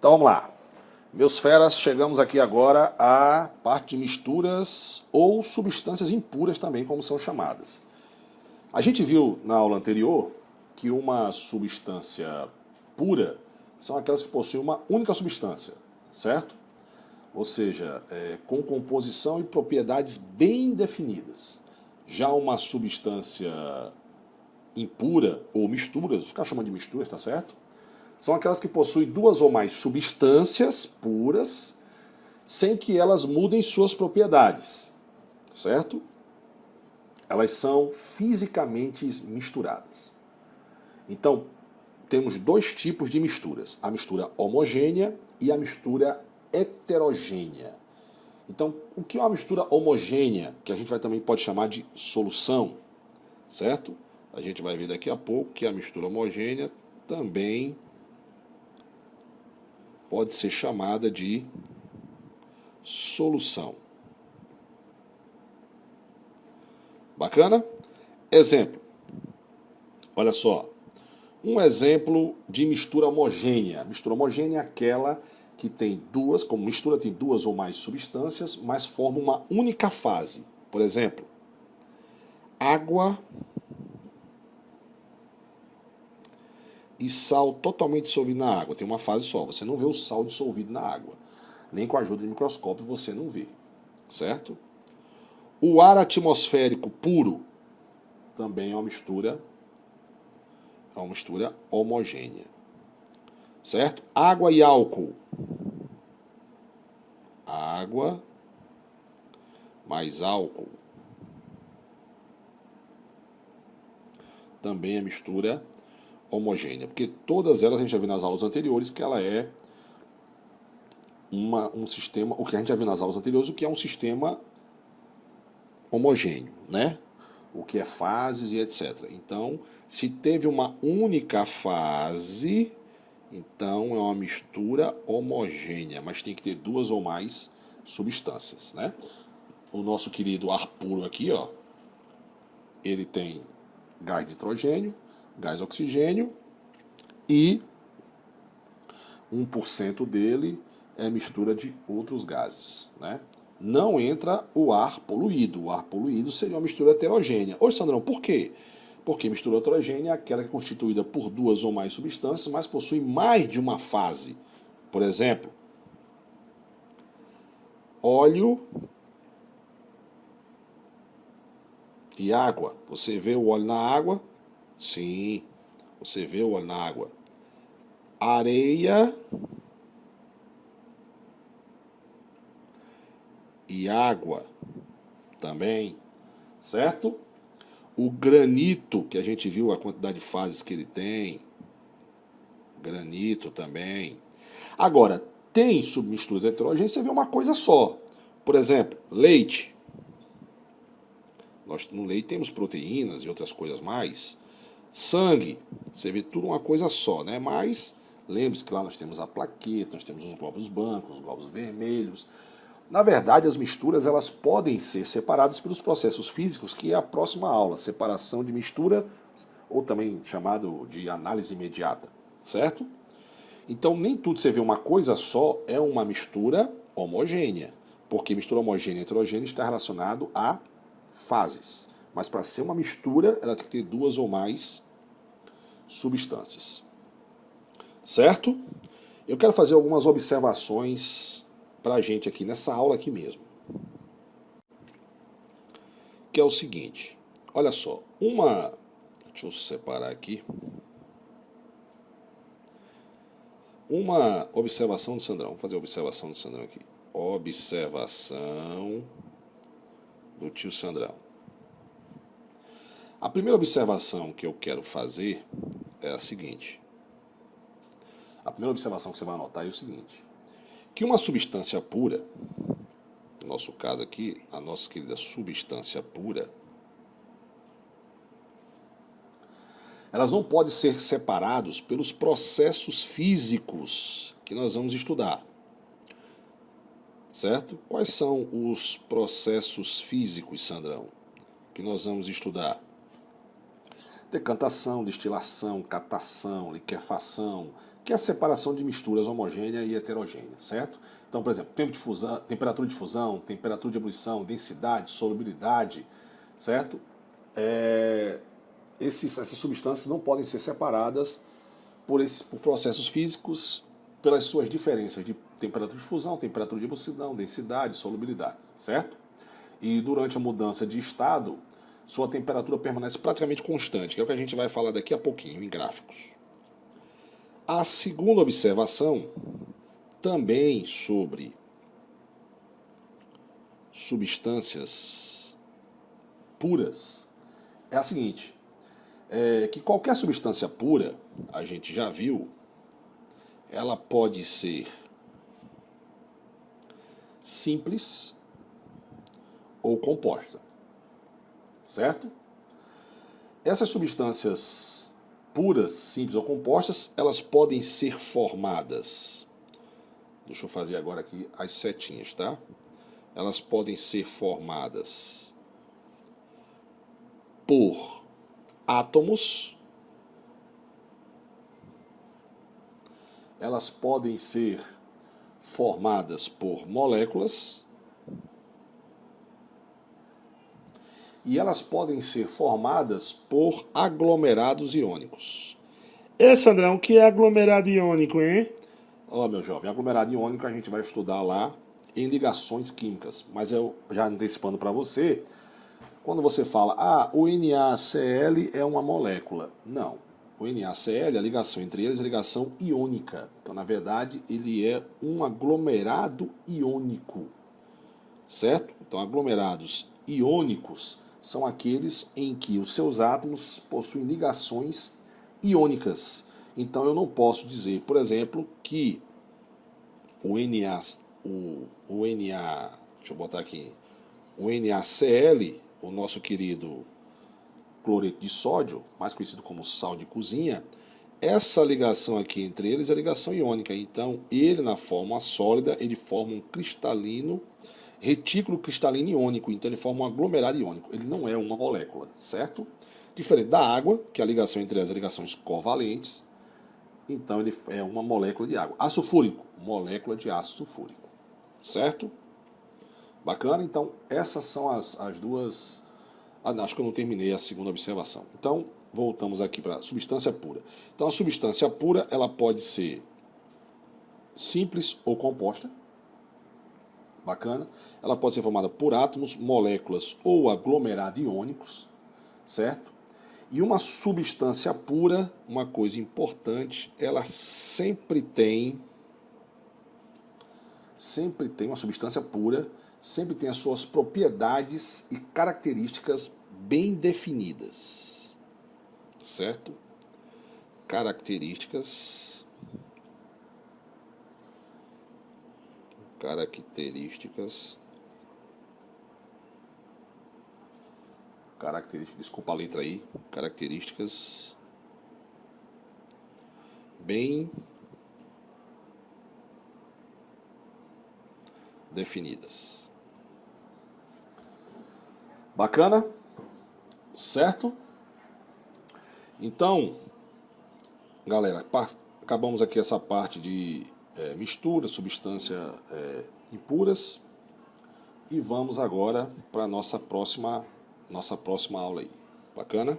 Então vamos lá. Meus feras, chegamos aqui agora à parte de misturas ou substâncias impuras também, como são chamadas. A gente viu na aula anterior que uma substância pura são aquelas que possuem uma única substância, certo? Ou seja, com composição e propriedades bem definidas. Já uma substância impura ou misturas, vou ficar chamando de misturas, tá certo? São aquelas que possuem duas ou mais substâncias puras, sem que elas mudem suas propriedades, certo? Elas são fisicamente misturadas. Então, temos dois tipos de misturas, a mistura homogênea e a mistura heterogênea. Então, o que é uma mistura homogênea, que a gente também pode chamar de solução, certo? A gente vai ver daqui a pouco que a mistura homogênea também pode ser chamada de solução. Bacana? Exemplo. Olha só. Um exemplo de mistura homogênea. Mistura homogênea é aquela que tem duas, como mistura tem duas ou mais substâncias, mas forma uma única fase. Por exemplo, água e sal totalmente dissolvido na água. Tem uma fase só, você não vê o sal dissolvido na água. Nem com a ajuda de microscópio você não vê, certo? O ar atmosférico puro também é uma mistura homogênea, certo? Água e álcool. Água mais álcool também é mistura homogênea, porque todas elas a gente já viu nas aulas anteriores que ela é um sistema, o que a gente já viu nas aulas anteriores, o que é um sistema homogêneo, né? O que é fases e etc. Então, se teve uma única fase, então é uma mistura homogênea, mas tem que ter duas ou mais substâncias, né? O nosso querido ar puro aqui, ó, ele tem gás de nitrogênio, gás oxigênio e 1% dele é mistura de outros gases, né? Não entra o ar poluído. O ar poluído seria uma mistura heterogênea. Ô, Sandrão, por quê? Porque mistura heterogênea é aquela que é constituída por duas ou mais substâncias, mas possui mais de uma fase. Por exemplo, óleo e água. Você vê o óleo na água? Sim, você vê o óleo na água. Areia e água também, certo? O granito, que a gente viu a quantidade de fases que ele tem, granito também. Agora, tem submisturas heterogêneas, você vê uma coisa só. Por exemplo, leite. Nós no leite temos proteínas e outras coisas mais. Sangue, você vê tudo uma coisa só, né? Mas lembre-se que lá nós temos a plaqueta, nós temos os glóbulos brancos, os glóbulos vermelhos. Na verdade, as misturas elas podem ser separadas pelos processos físicos, que é a próxima aula, separação de mistura, ou também chamado de análise imediata, certo? Então, nem tudo você vê uma coisa só é uma mistura homogênea, porque mistura homogênea e heterogênea está relacionado a fases. Mas para ser uma mistura, ela tem que ter duas ou mais substâncias. Certo? Eu quero fazer algumas observações para a gente aqui nessa aula aqui mesmo. Que é o seguinte. Olha só. Deixa eu separar aqui. Uma observação do Sandrão. Vamos fazer a observação do Sandrão aqui. Observação do tio Sandrão. A primeira observação que eu quero fazer é a seguinte. A primeira observação que você vai anotar é o seguinte. Que uma substância pura, no nosso caso aqui, a nossa querida substância pura, elas não podem ser separados pelos processos físicos que nós vamos estudar. Certo? Quais são os processos físicos, Sandrão, que nós vamos estudar? Decantação, destilação, catação, liquefação, que é a separação de misturas homogênea e heterogênea, certo? Então, por exemplo, tempo de fusão, temperatura de fusão, temperatura de ebulição, densidade, solubilidade, certo? Essas substâncias não podem ser separadas por processos físicos, pelas suas diferenças de temperatura de fusão, temperatura de ebulição, densidade, solubilidade, certo? E durante a mudança de estado, sua temperatura permanece praticamente constante, que é o que a gente vai falar daqui a pouquinho em gráficos. A segunda observação, também sobre substâncias puras, é a seguinte: que qualquer substância pura, a gente já viu, ela pode ser simples ou composta, certo? Essas substâncias puras, simples ou compostas, elas podem ser formadas. Deixa eu fazer agora aqui as setinhas, tá? Elas podem ser formadas por átomos, elas podem ser formadas por moléculas e elas podem ser formadas por aglomerados iônicos. Sandrão, o que é aglomerado iônico, hein? Ó, meu jovem, aglomerado iônico a gente vai estudar lá em ligações químicas, mas eu já antecipando para você, quando você fala, o NaCl é uma molécula. Não, o NaCl, a ligação entre eles é a ligação iônica. Então, na verdade, ele é um aglomerado iônico, certo? Então, aglomerados iônicos são aqueles em que os seus átomos possuem ligações iônicas. Então, eu não posso dizer, por exemplo, que o NaCl, o nosso querido cloreto de sódio, mais conhecido como sal de cozinha, essa ligação aqui entre eles é a ligação iônica. Então, ele na forma sólida, ele forma um retículo cristalino iônico. Então, ele forma um aglomerado iônico. Ele não é uma molécula, certo? Diferente da água, que a ligação entre elas é ligações covalentes. Então, ele é uma molécula de água. Ácido sulfúrico, molécula de ácido sulfúrico, certo? Bacana? Então, essas são as duas... acho que eu não terminei a segunda observação. Então, voltamos aqui para a substância pura. Então, a substância pura, ela pode ser simples ou composta. Bacana? Ela pode ser formada por átomos, moléculas ou aglomerados iônicos, certo? E uma substância pura, uma coisa importante, ela sempre tem uma substância pura, sempre tem as suas propriedades e características bem definidas, certo? Características, desculpa a letra aí, características bem definidas. Bacana? Certo? Então, galera, acabamos aqui essa parte de mistura, substância impuras, e vamos agora para a nossa próxima aula aí. Bacana?